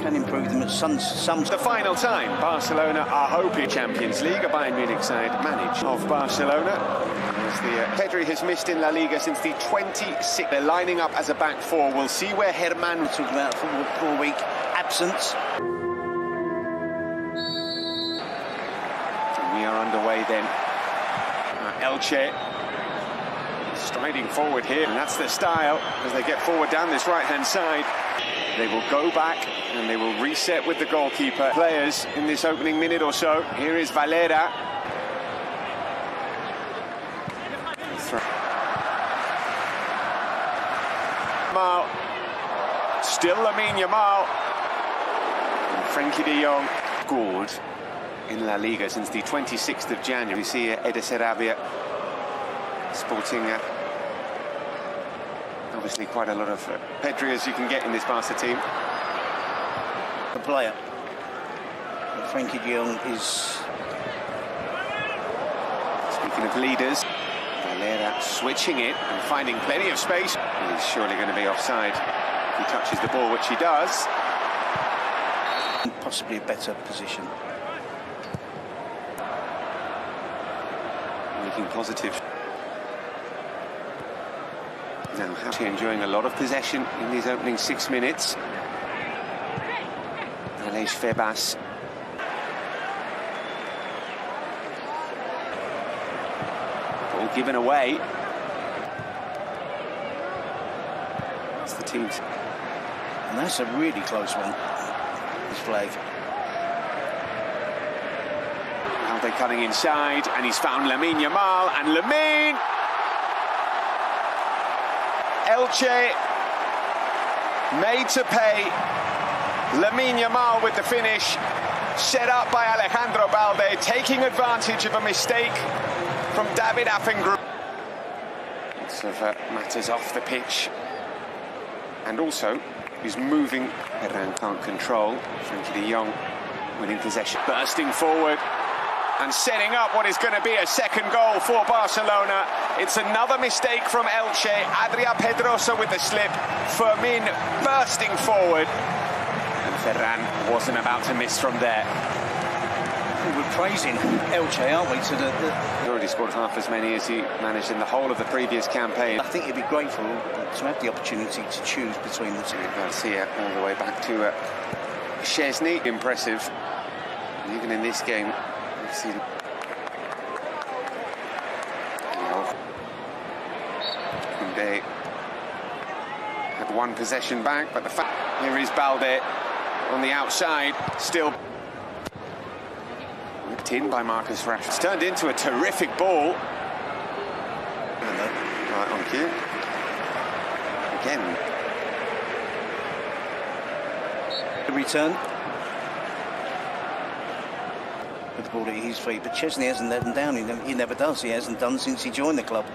can improve them at some. The final time, Barcelona are hoping Champions League, a Bayern Munich side managed of Barcelona. As Pedri has missed in La Liga since the 26th. They're lining up as a back four. We'll see where Herman We're talking about a 4-week absence. And we are underway then. Elche striding forward here, and that's their style as they get forward down this right-hand side. They will go back and they will reset with the goalkeeper. Players in this opening minute or so. Here is Valera. Yamal. Still Lamine Yamal. And Frenkie de Jong scored in La Liga since the 26th of January. We see Estadi sporting obviously quite a lot of Pedri as you can get in this Barca team. The player. Frenkie de Jong is... Speaking of leaders, Valera switching it and finding plenty of space. He's surely going to be offside. He touches the ball, which he does. Possibly a better position. Looking positive. Now, actually enjoying a lot of possession in these opening 6 minutes. Aleix Febas. Ball given away. It's the team's. And that's a really close one. His flag. Now they're cutting inside, and he's found Lamine Yamal, and Lamine. Elche made to pay. Lamine Yamal with the finish, set up by Alejandro Balde, taking advantage of a mistake from David Affengroup. Lots of matters off the pitch, and also he's moving. Herran can't control. Frenkie de Jong winning possession, bursting forward and setting up what is going to be a second goal for Barcelona. It's another mistake from Elche. Adrià Pedrosa with the slip. Fermin bursting forward. And Ferran wasn't about to miss from there. We're praising Elche, aren't we? He already scored half as many as he managed in the whole of the previous campaign. I think it'd be great for him to have the opportunity to choose between the two. Garcia all the way back to Szczesny. Impressive. And even in this game, we've seen... They had one possession back, but the fact here is Balde on the outside, still whipped in by Marcus Rashford. It's turned into a terrific ball. Right on cue. Again. The return. With the ball at his feet, but Szczesny hasn't let him down. He never does. He hasn't done since he joined the club.